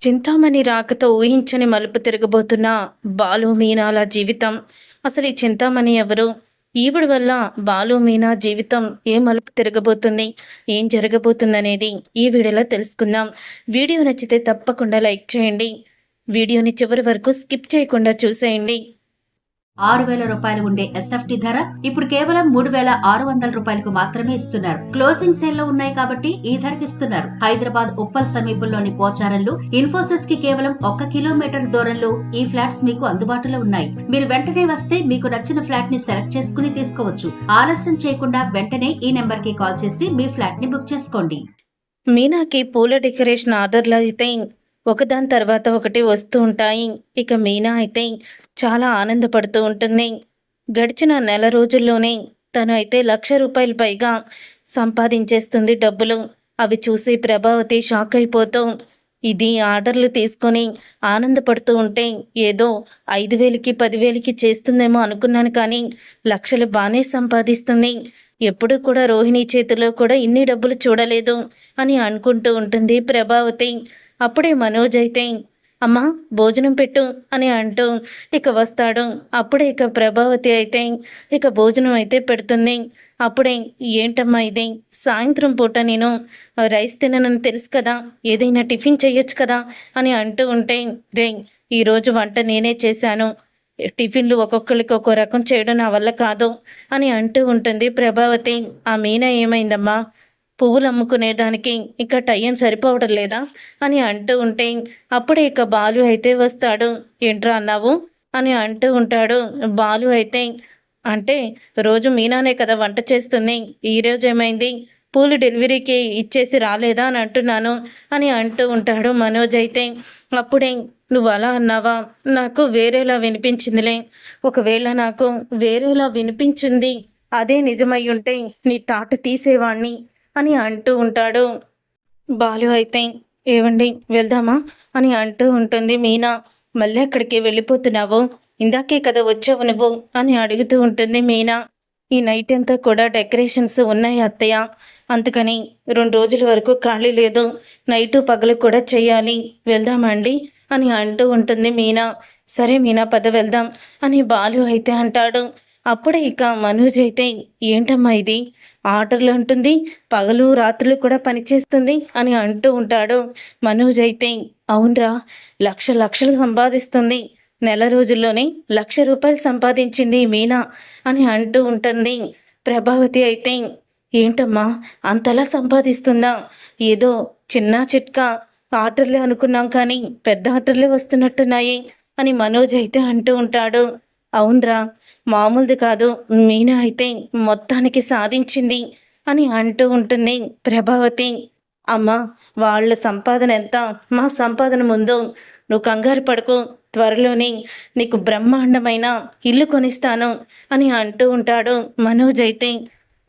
చింతామణి రాకతో ఊహించని మలుపు తిరగబోతున్న బాలు మీనాల జీవితం. అసలు ఈ చింతామణి ఎవరు? ఈవిడ వల్ల బాలు మీనా జీవితం ఏ మలుపు తిరగబోతుంది, ఏం జరగబోతుందనేది ఈ వీడియోలో తెలుసుకుందాం. వీడియో నచ్చితే తప్పకుండా లైక్ చేయండి. వీడియోని చివరి వరకు స్కిప్ చేయకుండా చూసేయండి. 6,000 రూపాయలు ఉండే ఎస్ఎఫ్టీ ధర ఇప్పుడు కేవలం 3,600 రూపాయలకు మాత్రమే ఇస్తున్నారు. క్లోజింగ్ సేల్ లో ఉన్నాయి కాబట్టి ఈ ధరకు ఇస్తున్నారు. హైదరాబాద్ ఉప్పల్ సమీపంలోని పోచారంలో ఇన్ఫోసిస్ కి కేవలం 1 కిలోమీటర్ దూరంలో ఈ ఫ్లాట్స్ మీకు అందుబాటులో ఉన్నాయి. మీరు వెంటనే వస్తే మీకు నచ్చిన ఫ్లాట్ ని సెలెక్ట్ చేసుకుని తీసుకోవచ్చు. ఆలస్యం చేయకుండా వెంటనే ఈ నెంబర్ కి కాల్ చేసి మీ ఫ్లాట్ ని బుక్ చేసుకోండి. మీనాకి పూల డెకరేషన్ ఆర్డర్లు అయితే ఒకదాని తర్వాత ఒకటి వస్తూ ఉంటాయి. ఇక మీనా అయితే చాలా ఆనందపడుతూ ఉంటుంది. గడిచిన నెల రోజుల్లోనే తను అయితే ₹1,00,000 పైగా సంపాదించేస్తుంది డబ్బులు. అవి చూసి ప్రభావతి షాక్ అయిపోతూ ఇది ఆర్డర్లు తీసుకొని ఆనందపడుతూ ఉంటే ఏదో 5,000కి 10,000కి చేస్తుందేమో అనుకున్నాను, కానీ లక్షలు బాగానే సంపాదిస్తుంది. ఎప్పుడు కూడా రోహిణి చేతిలో కూడా ఇన్ని డబ్బులు చూడలేదు అని అనుకుంటూ ఉంటుంది ప్రభావతి. అప్పుడే మనోజ్ అయితే అమ్మా భోజనం పెట్టు అని అంటూ ఇక వస్తాడు. అప్పుడే ఇక ప్రభావతి అయితే ఇక భోజనం అయితే పెడుతుంది. అప్పుడే ఏంటమ్మా ఇది, సాయంత్రం పూట నేను రైస్ తిననని తెలుసు కదా, ఏదైనా టిఫిన్ చెయ్యొచ్చు కదా అని అంటూ ఉంటే, రే ఈరోజు వంట నేనే చేశాను, టిఫిన్లు ఒక్కొక్కరికి ఒక్కో రకం చేయడం నా వల్ల కాదు అని అంటూ ఉంటుంది ప్రభావతి. ఆ మీనా ఏమైందమ్మా, పువ్వులు అమ్ముకునేదానికి ఇక టైం సరిపోవడం లేదా అని అంటూ ఉంటే, అప్పుడే ఇక బాలు అయితే వస్తాడు. ఏంట్రా అన్నావు అని అంటూ ఉంటాడు. బాలు అయితే అంటే రోజు మీనానే కదా వంట చేస్తుంది, ఈరోజు ఏమైంది, పూలు డెలివరీకి ఇచ్చేసి రాలేదా అని అంటున్నాను అని అంటూ ఉంటాడు మనోజ్ అయితే. అప్పుడే నువ్వు అలా అన్నావా, నాకు వేరేలా వినిపించిందిలే, ఒకవేళ నాకు వేరేలా వినిపించింది అదే నిజమై ఉంటే నీ తాట తీసేవాణ్ణి అని అంటూ ఉంటాడు. బాలు అయితే ఏవండి వెళ్దామా అని అంటూ ఉంటుంది మీనా. మళ్ళీ అక్కడికి వెళ్ళిపోతున్నావు, ఇందాకే కదా వచ్చావు నువ్వు అని అడుగుతూ ఉంటుంది మీనా. ఈ నైట్ అంతా కూడా డెకరేషన్స్ ఉన్నాయి అత్తయ్య, అందుకని 2 రోజుల వరకు ఖాళీ లేదు, నైటు పగలు కూడా చెయ్యాలి, వెళ్దామండి అని అంటూ ఉంటుంది మీనా. సరే మీనా పద వెళ్దాం అని బాలు అయితే అంటాడు. అప్పుడే ఇక మనోజ్ అయితే ఏంటమ్మా ఇది, ఆర్డర్లు అంటుంది, పగలు రాత్రులు కూడా పనిచేస్తుంది అని అంటూ ఉంటాడు. మనోజ్ అయితే అవునరా, లక్షలు సంపాదిస్తుంది, నెల రోజుల్లోనే ₹1,00,000 సంపాదించింది మీనా అని అంటూ ఉంటుంది. ప్రభావతి అయితే ఏంటమ్మా అంతలా సంపాదిస్తుందా, ఏదో చిన్న చిట్కా ఆర్డర్లే అనుకున్నాం కానీ పెద్ద ఆర్డర్లే వస్తున్నట్టున్నాయి అని మనోజ్ అయితే అంటూ ఉంటాడు. అవునరా, మామూలుది కాదు, మీనా అయితే మొత్తానికి సాధించింది అని అంటూ ఉంటుంది ప్రభావతి. అమ్మా వాళ్ళ సంపాదన ఎంత, మా సంపాదన ముందు నువ్వు కంగారు పడుకో, త్వరలోనే నీకు బ్రహ్మాండమైన ఇల్లు కొనిస్తాను అని అంటూ ఉంటాడు మనోజ్ అయితే.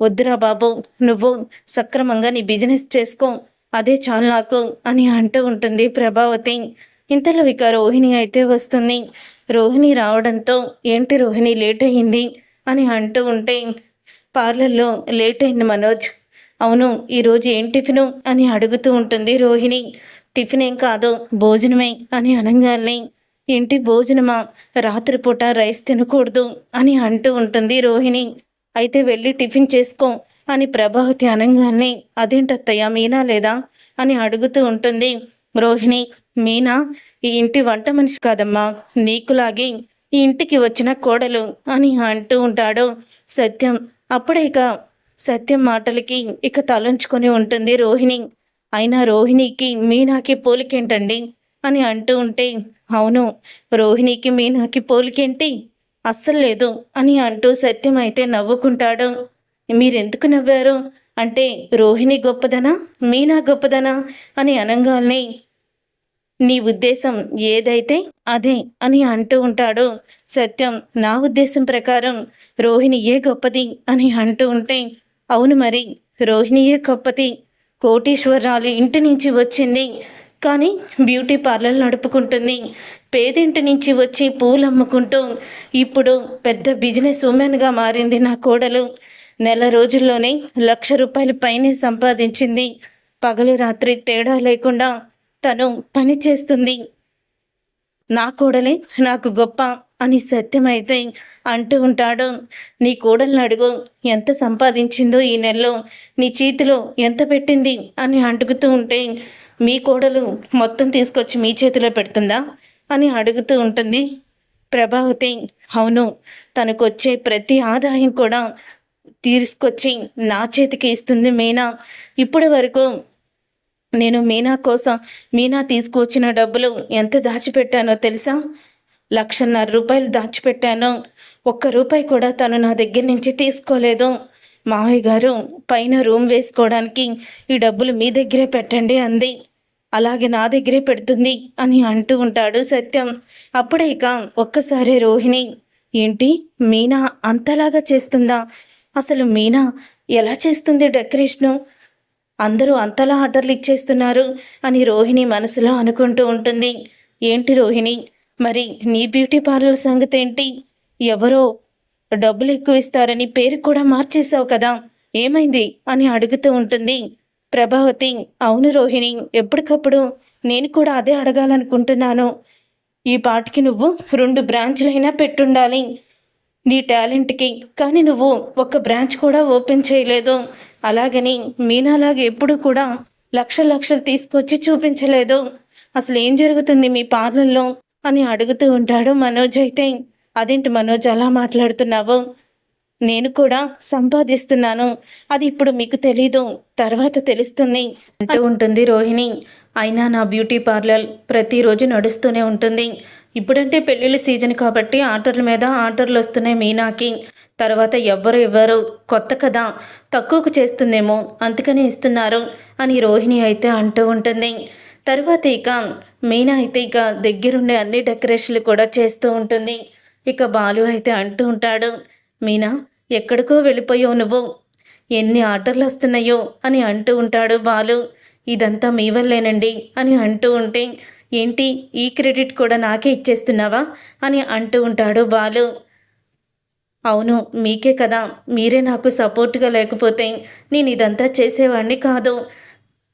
వద్దురా బాబు, నువ్వు సక్రమంగా నీ బిజినెస్ చేసుకో, అదే చాలు నాకు అని అంటూ ఉంటుంది ప్రభావతి. ఇంతలో ఇక రోహిణి అయితే వస్తుంది. రోహిణి రావడంతో ఏంటి రోహిణి లేట్ అయ్యింది అని అంటూ ఉంటే, పార్లర్లో లేట్ అయింది మనోజ్. అవును, ఈరోజు ఏం టిఫిను అని అడుగుతూ ఉంటుంది రోహిణి. టిఫిన్ ఏం కాదు భోజనమే అని అనగానే, ఏంటి భోజనమా, రాత్రిపూట రైస్ తినకూడదు అని అంటూ ఉంటుంది రోహిణి. అయితే వెళ్ళి టిఫిన్ చేసుకో అని ప్రభావతి అనగానే, అదేంటత్తయ్య మీనా లేదా అని అడుగుతూ ఉంటుంది రోహిణి. మీనా ఈ ఇంటి వంట మనిషి కాదమ్మా, నీకులాగే ఈ ఇంటికి వచ్చిన కోడలు అని అంటూ ఉంటాడు సత్యం. అప్పుడే ఇక సత్యం మాటలకి ఇక తలంచుకొని ఉంటుంది రోహిణి. అయినా రోహిణికి మీనాకి పోలికేంటండి అని అంటూ ఉంటే, అవును రోహిణికి మీనాకి పోలికేంటి, అస్సలు లేదు అని అంటూ సత్యం అయితే నవ్వుకుంటాడు. మీరెందుకు నవ్వారు అంటే, రోహిణి గొప్పదనా మీనా గొప్పదనా అని అనగానే, నీ ఉద్దేశం ఏదైతే అదే అని అంటూ ఉంటాడు సత్యం. నా ఉద్దేశం ప్రకారం రోహిణియే గొప్పది అని అంటూ ఉంటే, అవును మరి రోహిణియే గొప్పది, కోటీశ్వరాలు ఇంటి నుంచి వచ్చింది కానీ బ్యూటీ పార్లర్ నడుపుకుంటుంది, పేదింటి నుంచి వచ్చి పూలు అమ్ముకుంటూ ఇప్పుడు పెద్ద బిజినెస్ ఉమెన్గా మారింది నా కోడలు. నెల రోజుల్లోనే ₹1,00,000 పైనే సంపాదించింది, పగలు రాత్రి తేడా లేకుండా తను పని చేస్తుంది. నా కోడలే నాకు గొప్ప అని సత్యమైతే అంటూ ఉంటాడు. నీ కోడల్ని అడుగు, ఎంత సంపాదించిందో ఈ నెలలో, నీ చేతిలో ఎంత పెట్టింది అని అడుగుతూ ఉంటే, మీ కోడలు మొత్తం తీసుకొచ్చి మీ చేతిలో పెడుతుందా అని అడుగుతూ ఉంటుంది ప్రభావతి. అవును, తనకొచ్చే ప్రతి ఆదాయం కూడా తీసుకొచ్చి నా చేతికి ఇస్తుంది మీనా. ఇప్పటి వరకు నేను మీనా తీసుకువచ్చిన డబ్బులు ఎంత దాచిపెట్టానో తెలుసా? 1,50,000 రూపాయలు దాచిపెట్టాను. ఒక్క రూపాయి కూడా తను నా దగ్గర నుంచి తీసుకోలేదు. మావయ్య గారు పైన రూమ్ వేసుకోవడానికి ఈ డబ్బులు మీ దగ్గరే పెట్టండి అంది. అలాగే నా దగ్గరే పెడుతుంది అని అంటూ ఉంటాడు సత్యం. అప్పుడే ఇక ఒక్కసారి రోహిణి, ఏంటి మీనా అంతలాగా చేస్తుందా? అసలు మీనా ఎలా చేస్తుంది డెకరేషను? అందరూ అంతలా ఆర్డర్లు ఇచ్చేస్తున్నారు అని రోహిణి మనసులో అనుకుంటూ ఉంటుంది. ఏంటి రోహిణి, మరి నీ బ్యూటీ పార్లర్ సంగతి ఏంటి? ఎవరో డబ్బులు ఎక్కువ ఇస్తారని పేరు కూడా మార్చేశావు కదా, ఏమైంది అని అడుగుతూ ఉంటుంది ప్రభావతి. అవును రోహిణి, ఎప్పటికప్పుడు నేను కూడా అదే అడగాలనుకుంటున్నాను. ఈ పాటికి నువ్వు 2 బ్రాంచ్లైనా పెట్టుండాలి నీ టాలెంట్కి, కానీ నువ్వు ఒక్క బ్రాంచ్ కూడా ఓపెన్ చేయలేదు. అలాగని మీనాలాగా ఎప్పుడు కూడా లక్షలు తీసుకొచ్చి చూపించలేదు. అసలు ఏం జరుగుతుంది మీ పార్లర్లో అని అడుగుతూ ఉంటాడు మనోజ్. అయితే అదేంటి మనోజ్ అలా మాట్లాడుతున్నావు? నేను కూడా సంపాదిస్తున్నాను, అది ఇప్పుడు మీకు తెలీదు, తర్వాత తెలుస్తుంది అంటూ ఉంటుంది రోహిణి. అయినా నా బ్యూటీ పార్లర్ ప్రతిరోజు నడుస్తూనే ఉంటుంది. ఇప్పుడంటే పెళ్ళిళ్ళ సీజన్ కాబట్టి ఆర్డర్ల మీద ఆర్డర్లు వస్తున్నాయి మీనాకి. తర్వాత ఎవ్వరు కొత్త కదా, తక్కువకు చేస్తుందేమో అందుకని ఇస్తున్నారు అని రోహిణి అయితే అంటూ ఉంటుంది. తర్వాత ఇక మీనా అయితే ఇక దగ్గరుండే అన్ని డెకరేషన్లు కూడా చేస్తూ ఉంటుంది. ఇక బాలు అయితే అంటూ ఉంటాడు, మీనా ఎక్కడికో వెళ్ళిపోయావు నువ్వు, ఎన్ని ఆర్డర్లు వస్తున్నాయో అని అంటూ ఉంటాడు బాలు. ఇదంతా మీ వల్లేనండి అని అంటూ ఉంటే, ఏంటి ఈ క్రెడిట్ కూడా నాకే ఇచ్చేస్తున్నావా అని అంటూ ఉంటాడు బాలు. అవును మీకే కదా, మీరే నాకు సపోర్ట్గా లేకపోతే నేను ఇదంతా చేసేవాడిని కాదు.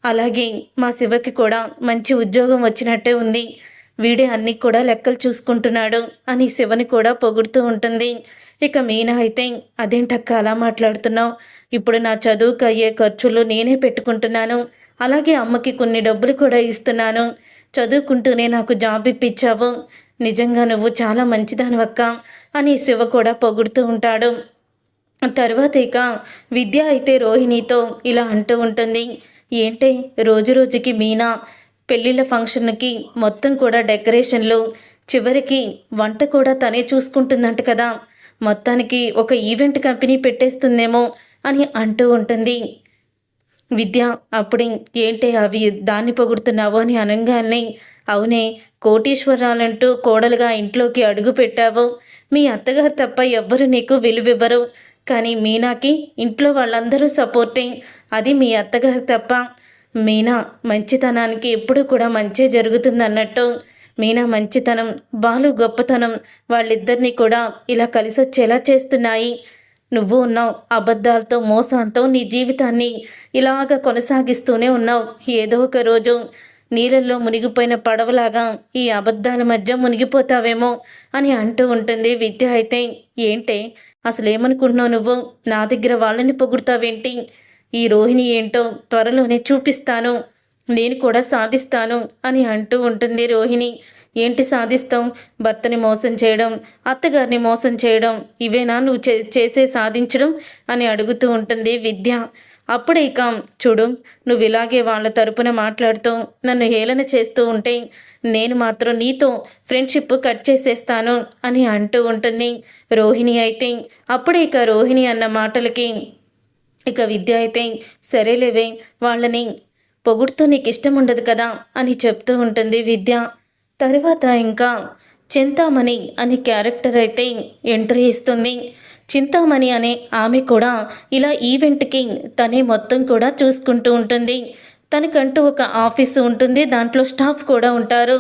అలాగే మా శివకి కూడా మంచి ఉద్యోగం వచ్చినట్టే ఉంది, వీడే అన్నీ కూడా లెక్కలు చూసుకుంటున్నాడు అని శివని కూడా పొగుడుతూ ఉంటుంది. ఇక మీనా అయితే, అదేంటక్క అలా మాట్లాడుతున్నావు, ఇప్పుడు నా చదువుకు అయ్యే ఖర్చులు నేనే పెట్టుకుంటున్నాను, అలాగే అమ్మకి కొన్ని డబ్బులు కూడా ఇస్తున్నాను, చదువుకుంటూనే నాకు జాబ్ ఇప్పించావు, నిజంగా నువ్వు చాలా మంచిదానివక్క అని శివ కూడా పొగుడుతూ ఉంటాడు. తర్వాత ఇక విద్య అయితే రోహిణితో ఇలా అంటూ ఉంటుంది, ఏంటే రోజుకి మీనా పెళ్ళిళ్ళ ఫంక్షన్కి మొత్తం కూడా డెకరేషన్లు, చివరికి వంట కూడా తనే చూసుకుంటుందంట కదా, మొత్తానికి ఒక ఈవెంట్ కంపెనీ పెట్టేస్తుందేమో అని అంటూ ఉంటుంది విద్య. అప్పుడు ఏంటే అవి దాన్ని పొగుడుతున్నావు అని అనగానే, అవునే కోటీశ్వరాలంటూ కోడలుగా ఇంట్లోకి అడుగు పెట్టావు, మీ అత్తగారు తప్ప ఎవ్వరు నీకు విలువివ్వరు, కానీ మీనాకి ఇంట్లో వాళ్ళందరూ సపోర్టింగ్, అది మీ అత్తగారు తప్ప. మీనా మంచితనానికి ఎప్పుడు కూడా మంచే జరుగుతుందన్నట్టు మీనా మంచితనం, బాలు గొప్పతనం వాళ్ళిద్దరినీ కూడా ఇలా కలిసొచ్చేలా చేస్తున్నాయి. నువ్వు ఉన్నావు అబద్ధాలతో మోసాలతో నీ జీవితాన్ని ఇలాగ కొనసాగిస్తూనే ఉన్నావు. ఏదో ఒక రోజు నీళ్ళల్లో మునిగిపోయిన పడవలాగా ఈ అబద్ధాల మధ్య మునిగిపోతావేమో అని అంటూ ఉంటుంది విద్య. అయితే ఏంటే అసలు ఏమనుకుంటున్నావు నువ్వు, నా దగ్గర వాళ్ళని పొగుడుతావేంటి? ఈ రోహిణి ఏంటో త్వరలోనే చూపిస్తాను, నేను కూడా సాధిస్తాను అని అంటూ ఉంటుంది రోహిణి. ఏంటి సాధిస్తాం? భర్తని మోసం చేయడం, అత్తగారిని మోసం చేయడం, ఇవేనా నువ్వు చేసే సాధించడం అని అడుగుతూ ఉంటుంది విద్య. అప్పుడే ఇక చూడు, నువ్వు ఇలాగే వాళ్ళ తరపున మాట్లాడుతూ నన్ను హేళన చేస్తూ ఉంటే నేను మాత్రం నీతో ఫ్రెండ్షిప్ కట్ చేసేస్తాను అని అంటూ ఉంటుంది రోహిణి. అయితే అప్పుడే ఇక రోహిణి అన్న మాటలకి ఇక విద్య అయితే, సరేలేవే వాళ్ళని పొగుడుతూ నీకు ఇష్టం ఉండదు కదా అని చెప్తూ ఉంటుంది విద్య. తర్వాత ఇంకా చింతామణి అనే క్యారెక్టర్ అయితే ఎంట్రీ ఇస్తుంది. చింతామణి అనే ఆమె కూడా ఇలా ఈవెంట్కి తనే మొత్తం కూడా చూసుకుంటూ ఉంటుంది. తనకంటూ ఒక ఆఫీసు ఉంటుంది, దాంట్లో స్టాఫ్ కూడా ఉంటారు.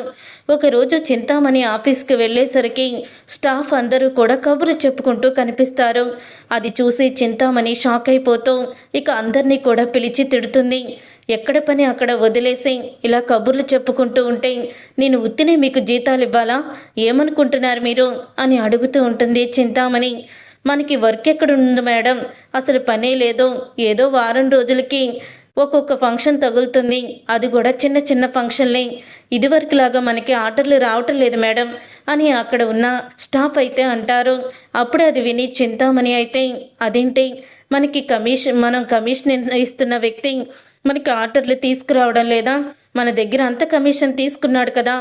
ఒకరోజు చింతామణి ఆఫీస్కి వెళ్ళేసరికి స్టాఫ్ అందరూ కూడా కబుర్లు చెప్పుకుంటూ కనిపిస్తారు. అది చూసి చింతామణి షాక్ అయిపోతూ ఇక అందరినీ కూడా పిలిచి తిడుతుంది. ఎక్కడ పని అక్కడ వదిలేసి ఇలా కబుర్లు చెప్పుకుంటూ ఉంటే నేను ఉత్తినే మీకు జీతాలు ఇవ్వాలా? ఏమనుకుంటున్నారు మీరు అని అడుగుతూ ఉంటుంది చింతామణి. మనకి వర్క్ ఎక్కడ ఉంది మేడం, అసలు పనే లేదు. ఏదో వారం రోజులకి ఒక్కొక్క ఫంక్షన్ తగులుతుంది, అది కూడా చిన్న చిన్న ఫంక్షన్లే. ఇదివరకులాగా మనకి ఆర్డర్లు రావటం లేదు మేడం అని అక్కడ ఉన్న స్టాఫ్ అయితే అంటారు. అప్పుడు అది విని చింతామణి అయితే అదేంటి, మనం కమిషన్ ఇస్తున్న వ్యక్తి మనకి ఆర్డర్లు తీసుకురావడం లేదా? మన దగ్గర అంత కమిషన్ తీసుకున్నాడు కదా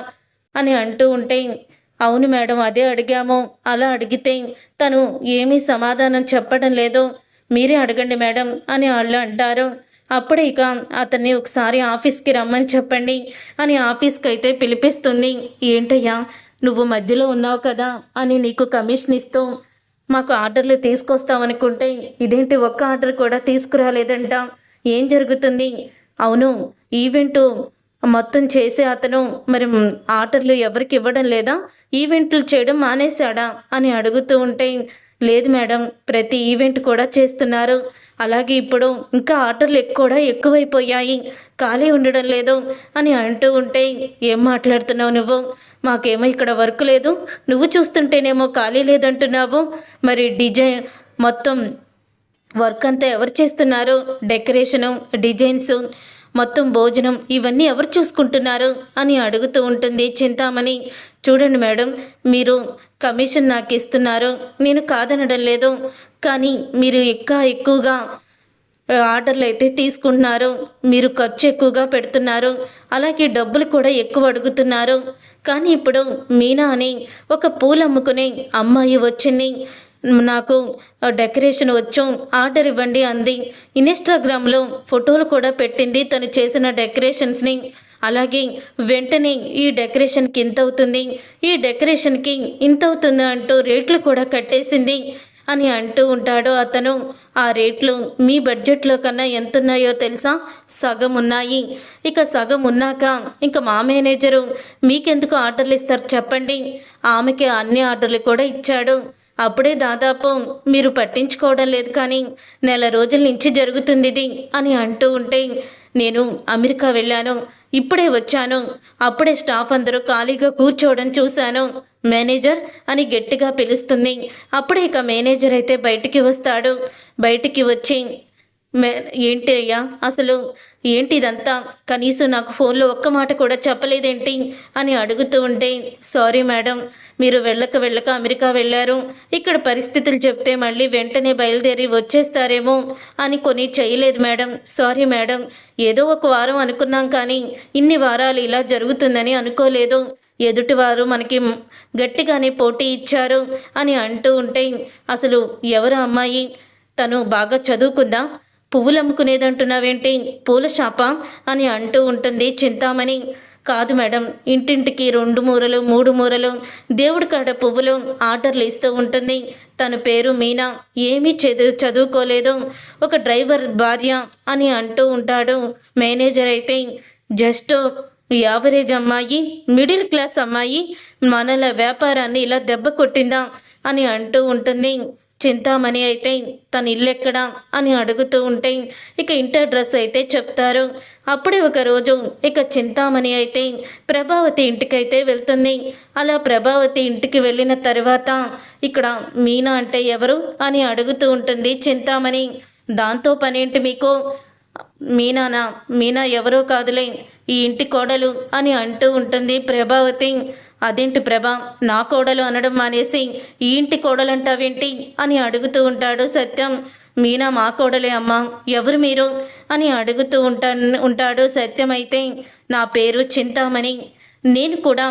అని అంటూ ఉంటే, అవును మేడం, అదే అడిగాము. అలా అడిగితే తను ఏమీ సమాధానం చెప్పడం లేదు. మీరే అడగండి మేడం అని వాళ్ళు అంటారు. అప్పుడే ఇక అతన్ని ఒకసారి ఆఫీస్కి రమ్మని చెప్పండి అని ఆఫీస్కి అయితే పిలిపిస్తుంది. ఏంటయ్యా, నువ్వు మధ్యలో ఉన్నావు కదా అని నీకు కమిషన్ ఇస్తూ మాకు ఆర్డర్లు తీసుకొస్తామనుకుంటే ఇదేంటి, ఒక్క ఆర్డర్ కూడా తీసుకురాలేదంట. ఏం జరుగుతుంది? అవును, ఈవెంటు మొత్తం చేసే అతను మరి ఆర్డర్లు ఎవరికి ఇవ్వడం లేదా? ఈవెంట్లు చేయడం మానేశాడా అని అడుగుతూ ఉంటే, లేదు మేడం, ప్రతి ఈవెంట్ కూడా చేస్తున్నారు. అలాగే ఇప్పుడు ఇంకా ఆర్డర్లు కూడా ఎక్కువైపోయాయి, ఖాళీ ఉండడం లేదు అని అంటూ ఉంటే, ఏం మాట్లాడుతున్నావు నువ్వు? మాకేమో ఇక్కడ వర్క్ లేదు, నువ్వు చూస్తుంటేనేమో ఖాళీ లేదంటున్నావు. మరి డిజైన్ మొత్తం వర్క్ అంతా ఎవరు చేస్తున్నారు? డెకరేషను, డిజైన్స్, మొత్తం భోజనం ఇవన్నీ ఎవరు చూసుకుంటున్నారు అని అడుగుతూ ఉంటుంది చింతామణి. చూడండి మేడం, మీరు కమిషన్ నాకు ఇస్తున్నారు, నేను కాదనడం లేదు. కానీ మీరు ఎక్కువగా ఆర్డర్లు అయితే తీసుకుంటున్నారు, మీరు ఖర్చు ఎక్కువగా పెడుతున్నారు, అలాగే డబ్బులు కూడా ఎక్కువ అడుగుతున్నారు. కానీ ఇప్పుడు మీనా అని ఒక పూలు అమ్ముకునే అమ్మాయి వచ్చింది, నాకు డెకరేషన్ వచ్చు, ఆర్డర్ ఇవ్వండి అంది. ఇన్స్టాగ్రామ్లో ఫోటోలు కూడా పెట్టింది తను చేసిన డెకరేషన్స్ని. అలాగే వెంటనే ఈ డెకరేషన్కి ఇంత అవుతుంది, ఈ డెకరేషన్కి ఇంత అవుతుంది అంటూ రేట్లు కూడా కట్టేసింది అని అంటూ ఉంటాడు అతను. ఆ రేట్లు మీ బడ్జెట్లో కన్నా ఎంతున్నాయో తెలుసా? సగం ఉన్నాయి. ఇక సగం ఉన్నాక ఇంకా మా మేనేజరు మీకెందుకు ఆర్డర్లు ఇస్తారు చెప్పండి? ఆమెకి అన్ని ఆర్డర్లు కూడా ఇచ్చాడు. అప్పుడే దాదాపు మీరు పట్టించుకోవడం లేదు, కానీ నెల రోజుల నుంచి జరుగుతుంది ఇది అని అంటూ ఉంటే, నేను అమెరికా వెళ్ళాను, ఇప్పుడే వచ్చాను, అప్పుడే స్టాఫ్ అందరూ ఖాళీగా కూర్చోవడం చూశాను. మేనేజర్ అని గట్టిగా పిలుస్తుంది. అప్పుడే ఇక మేనేజర్ అయితే బయటికి వస్తాడు. బయటికి వచ్చి, ఏంటి అయ్యా, అసలు ఏంటి ఇదంతా? కనీసం నాకు ఫోన్లో ఒక్క మాట కూడా చెప్పలేదేంటి అని అడుగుతూ ఉంటే, సారీ మేడం, మీరు వెళ్ళక అమెరికా వెళ్ళారు, ఇక్కడ పరిస్థితులు చెప్తే మళ్ళీ వెంటనే బయలుదేరి వచ్చేస్తారేమో అని కొని చేయలేదు మేడం, సారీ మేడం. ఏదో ఒక వారం అనుకున్నాం, కానీ ఇన్ని వారాలు ఇలా జరుగుతుందని అనుకోలేదు. ఎదుటివారు మనకి గట్టిగానే పోటీ ఇచ్చారు అని అంటూ ఉంటే, అసలు ఎవరు అమ్మాయి, తను బాగా చదువుకుందా? పువ్వులు అమ్ముకునేదంటున్నావేంటి, పూల షాపా అని అంటూ ఉంటుంది చింతామణి. కాదు మేడం, ఇంటింటికి 2 మూరలు 3 మూరలు దేవుడి కాడ పువ్వులు ఆర్డర్లు ఇస్తూ ఉంటుంది. తన పేరు మీనా, ఏమీ చదువుకోలేదు, ఒక డ్రైవర్ భార్య అని అంటూ ఉంటాడు మేనేజర్ అయితే. జస్ట్ యావరేజ్ అమ్మాయి, మిడిల్ క్లాస్ అమ్మాయి మనల వ్యాపారాన్ని ఇలా దెబ్బ కొట్టిందా అని అంటూ ఉంటుంది చింతామణి అయితే. తన ఇల్లెక్కడా అని అడుగుతూ ఉంటే ఇక ఇంటి అడ్రస్ అయితే చెప్తారు. అప్పుడే ఒకరోజు ఇక చింతామణి అయితే ప్రభావతి ఇంటికైతే వెళ్తుంది. అలా ప్రభావతి ఇంటికి వెళ్ళిన తర్వాత ఇక్కడ మీనా అంటే ఎవరు అని అడుగుతూ ఉంటుంది చింతామణి. దాంతో పనేంటి మీకు? మీనా ఎవరో కాదులే, ఈ ఇంటి కోడలు అని అంటూ ఉంటుంది ప్రభావతి. అదేంటి ప్రభా, నా కోడలు అనడం మానేసి ఈ ఇంటి కోడలంటావేంటి అని అడుగుతూ ఉంటాడు సత్యం. మీనా మా కోడలే అమ్మా, ఎవరు మీరు అని అడుగుతూ ఉంటాడు సత్యం అయితే. నా పేరు చింతామణి, నేను కూడా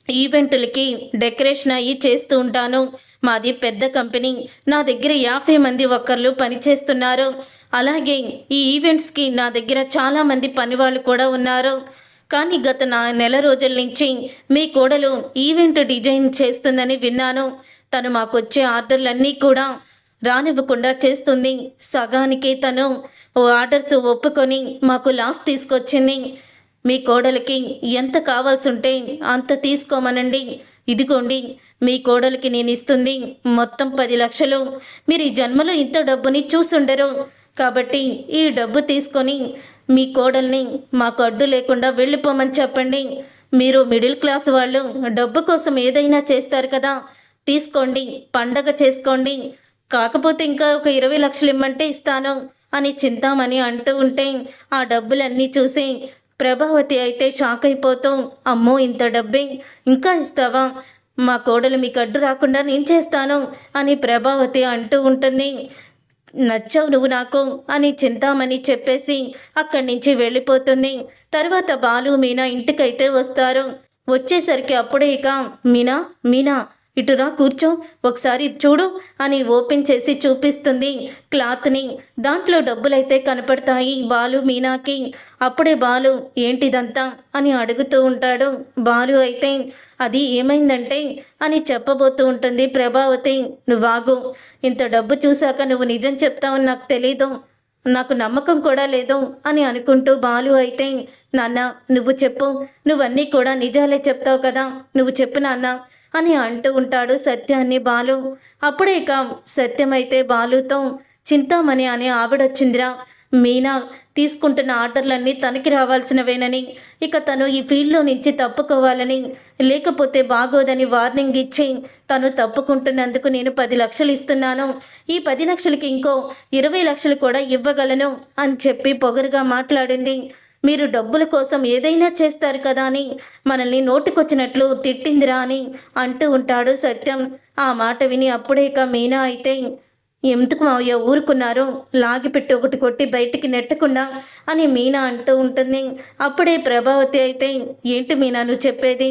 ఈవెంట్లకి డెకరేషన్ అయ్యి చేస్తూ ఉంటాను. మాది పెద్ద కంపెనీ, నా దగ్గర 50 మంది వర్కర్లు పనిచేస్తున్నారు. అలాగే ఈ ఈవెంట్స్కి నా దగ్గర చాలామంది పనివాళ్ళు కూడా ఉన్నారు. కానీ గత నెల రోజుల నుంచి మీ కోడలు ఈవెంట్ డిజైన్ చేస్తుందని విన్నాను. తను మాకొచ్చే ఆర్డర్లన్నీ కూడా రానివ్వకుండా చేస్తుంది. సగానికి తను ఆర్డర్స్ ఒప్పుకొని మాకు లాస్ తీసుకొచ్చింది. మీ కోడలికి ఎంత కావాల్సి ఉంటే అంత తీసుకోమనండి. ఇదిగోండి, మీ కోడలికి నేను ఇస్తుంది మొత్తం 10 లక్షలు. మీరు ఈ జన్మలో ఇంత డబ్బుని చూసుండరు, కాబట్టి ఈ డబ్బు తీసుకొని మీ కోడల్ని మాకు అడ్డు లేకుండా వెళ్ళిపోమని చెప్పండి. మీరు మిడిల్ క్లాస్ వాళ్ళు డబ్బు కోసం ఏదైనా చేస్తారు కదా, తీసుకోండి, పండగ చేసుకోండి. కాకపోతే ఇంకా ఒక 20 లక్షలు ఇమ్మంటే ఇస్తాను అని చింతామణి అంటూ ఉంటే ఆ డబ్బులన్నీ చూసి ప్రభావతి అయితే షాక్ అయిపోతూ, అమ్మో ఇంత డబ్బే, ఇంకా ఇస్తావా? మా కోడలు మీకు అడ్డు రాకుండా నేను చేస్తాను అని ప్రభావతి అంటూ ఉంటుంది. నచ్చావు నువ్వు నాకు అని చింతామణి చెప్పేసి అక్కడి నుంచి వెళ్ళిపోతుంది. తర్వాత బాలు మీనా ఇంటికైతే వస్తారు. వచ్చేసరికి అప్పుడే ఇక మీనా మీనా ఇటురా కూర్చో, ఒకసారి చూడు అని ఓపెన్ చేసి చూపిస్తుంది క్లాత్ని. దాంట్లో డబ్బులైతే కనపడతాయి బాలు మీనాకి. అప్పుడే బాలు ఏంటిదంతా అని అడుగుతూ ఉంటాడు. బాలు అయితే అది ఏమైందంటే అని చెప్పబోతూ ఉంటుంది ప్రభావతి. నువ్వాగు, ఇంత డబ్బు చూశాక నువ్వు నిజం చెప్తావని నాకు తెలీదు, నాకు నమ్మకం కూడా లేదు అని అనుకుంటూ బాలు అయితే నాన్న నువ్వు చెప్పు, నువ్వన్నీ కూడా నిజాలే చెప్తావు కదా, నువ్వు చెప్పు నాన్న అని అంటూ ఉంటాడు సత్యాన్ని బాలు. అప్పుడే ఇక సత్యమైతే బాలుతో చింతామణి అనే ఆవిడొచ్చిందిరా, మీనా తీసుకుంటున్న ఆర్డర్లన్నీ తనకి రావాల్సినవేనని, ఇక తను ఈ ఫీల్డ్లో నుంచి తప్పుకోవాలని, లేకపోతే బాగోదని వార్నింగ్ ఇచ్చి తను తప్పుకుంటున్నందుకు నేను 10 లక్షలు ఇస్తున్నాను, ఈ 10 లక్షలకి ఇంకో 20 లక్షలు కూడా ఇవ్వగలను అని చెప్పి పొగరుగా మాట్లాడింది. మీరు డబ్బుల కోసం ఏదైనా చేస్తారు కదా అని మనల్ని నోటికొచ్చినట్లు తిట్టిందిరా అని అంటూ ఉంటాడు సత్యం. ఆ మాట విని అప్పుడే ఇక మీనా అయితే ఎందుకు మావయ్య ఊరుకున్నారు, లాగిపెట్టి ఒకటి కొట్టి బయటికి నెట్టకుండా అని మీనా అంటూ ఉంటుంది. అప్పుడే ప్రభావతి అయితే ఏంటి మీనా నువ్వు చెప్పేది,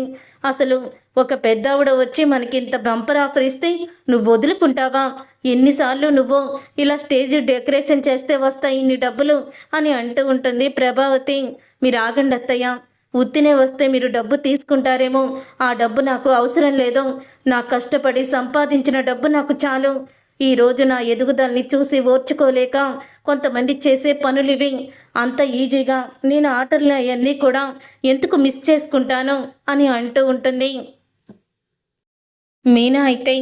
అసలు ఒక పెద్దావిడ వచ్చి మనకి ఇంత బంపర్ ఆఫర్ ఇస్తే నువ్వు వదులుకుంటావా? ఎన్నిసార్లు నువ్వు ఇలా స్టేజ్ డెకరేషన్ చేస్తే వస్తాయి ఇన్ని డబ్బులు అని అంటూ ఉంటుంది ప్రభావతి. మీరు ఆగండి అత్తయ్య, ఉత్తినే వస్తే మీరు డబ్బు తీసుకుంటారేమో, ఆ డబ్బు నాకు అవసరం లేదు, నా కష్టపడి సంపాదించిన డబ్బు నాకు చాలు. ఈరోజు నా ఎదుగుదలని చూసి ఓర్చుకోలేక కొంతమంది చేసే పనులివి, అంత ఈజీగా నేను ఆర్డర్లు అవన్నీ కూడా ఎందుకు మిస్ చేసుకుంటాను అని అంటూ ఉంటుంది. మీనా అయితే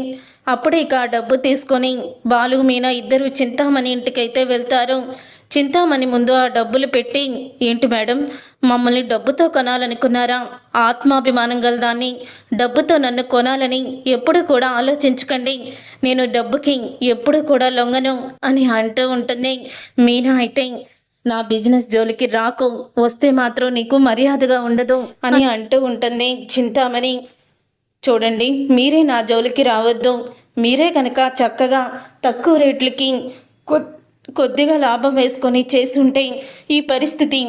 అప్పుడే ఇక డబ్బు తీసుకొని బాలు మీనా ఇద్దరు చింతామణి ఇంటికైతే వెళ్తారు. చింతామణి ముందు ఆ డబ్బులు పెట్టి ఏంటి మేడం, మమ్మల్ని డబ్బుతో కొనాలనుకున్నారా? ఆత్మాభిమానం గల దాన్ని డబ్బుతో నన్ను కొనాలని ఎప్పుడు కూడా ఆలోచించకండి, నేను డబ్బుకి ఎప్పుడు కూడా లొంగను అని అంటూ ఉంటుంది. మీనా అయితే నా బిజినెస్ జోలికి రాకు, వస్తే మాత్రం నీకు మర్యాదగా ఉండదు అని అంటూ ఉంటుంది చింతామణి. చూడండి, మీరే నా జోలికి రావద్దు, మీరే కనుక చక్కగా తక్కువ రేట్లకి కొద్దిగా లాభం వేసుకొని చేస్తుంటే ఈ పరిస్థితి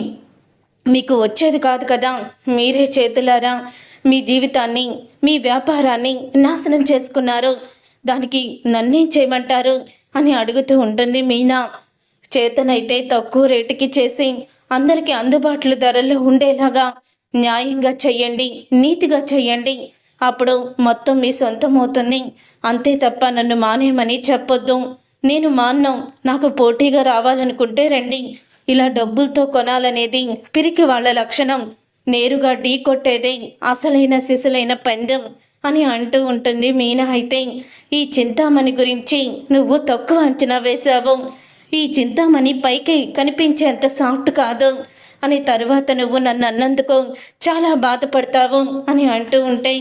మీకు వచ్చేది కాదు కదా. మీరే చేతులారా మీ జీవితాన్ని మీ వ్యాపారాన్ని నాశనం చేసుకున్నారు, దానికి నన్నేం చేయమంటారు అని అడుగుతూ ఉంటుంది మీనా. చేతనైతే తక్కువ రేటుకి చేసి అందరికీ అందుబాటులో ధరల్లో ఉండేలాగా న్యాయంగా చెయ్యండి, నీతిగా చెయ్యండి, అప్పుడు మొత్తం మీ సొంతం అవుతుంది, అంతే తప్ప నన్ను మానేయమని చెప్పొద్దు. నేను మాన్ను, నాకు పోటీగా రావాలనుకుంటే రండి, ఇలా డబ్బులతో కొనాలనేది పిరికి వాళ్ళ లక్షణం, నేరుగా ఢీ కొట్టేదే అసలైన సిసలైన పందెం అని అంటూ ఉంటుంది మీనా. అయితే ఈ చింతామణి గురించి నువ్వు తక్కువ అంచనా వేశావు, ఈ చింతామణి పైకి కనిపించేంత సాఫ్ట్ కాదు అని, తరువాత నువ్వు నన్ను అన్నందుకు చాలా బాధపడతావు అని అంటూ ఉంటే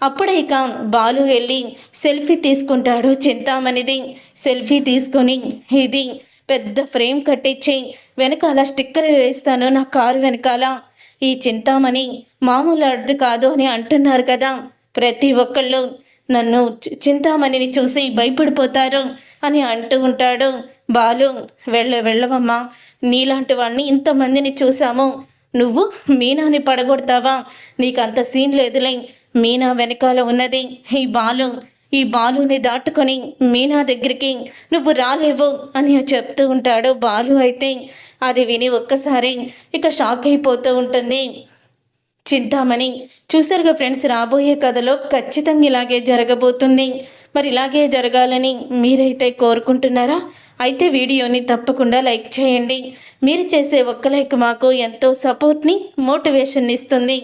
అప్పుడే ఇక బాలు వెళ్ళి సెల్ఫీ తీసుకుంటాడు చింతామణిది. సెల్ఫీ తీసుకొని ఇది పెద్ద ఫ్రేమ్ కట్టించి వెనకాల స్టిక్కర్ వేస్తాను నా కారు వెనకాల, ఈ చింతామణి మామూలు అర్థం కాదు అని అంటున్నారు కదా, ప్రతి ఒక్కళ్ళు నన్ను చింతామణిని చూసి భయపడిపోతారు అని అంటూ ఉంటాడు బాలు. వెళ్ళవమ్మా, నీలాంటి వాడిని ఇంతమందిని చూసాము, నువ్వు మీనాని పడగొడతావా? నీకంత సీన్ లేదులే, మీనా వెనకాల ఉన్నది ఈ బాలుని దాటుకొని మీనా దగ్గరికి నువ్వు రాలేవు అని చెప్తూ ఉంటాడు బాలు. అయితే అది విని ఒక్కసారి ఇక షాక్ అయిపోతూ ఉంటుంది చింతామణి. చూసారుగా ఫ్రెండ్స్, రాబోయే కథలో ఖచ్చితంగా ఇలాగే జరగబోతుంది. మరి ఇలాగే జరగాలని మీరైతే కోరుకుంటున్నారా? అయితే వీడియోని తప్పకుండా లైక్ చేయండి. మీరు చేసే ఒక్క లైక్ మాకు ఎంతో సపోర్ట్ని, మోటివేషన్ ఇస్తుంది.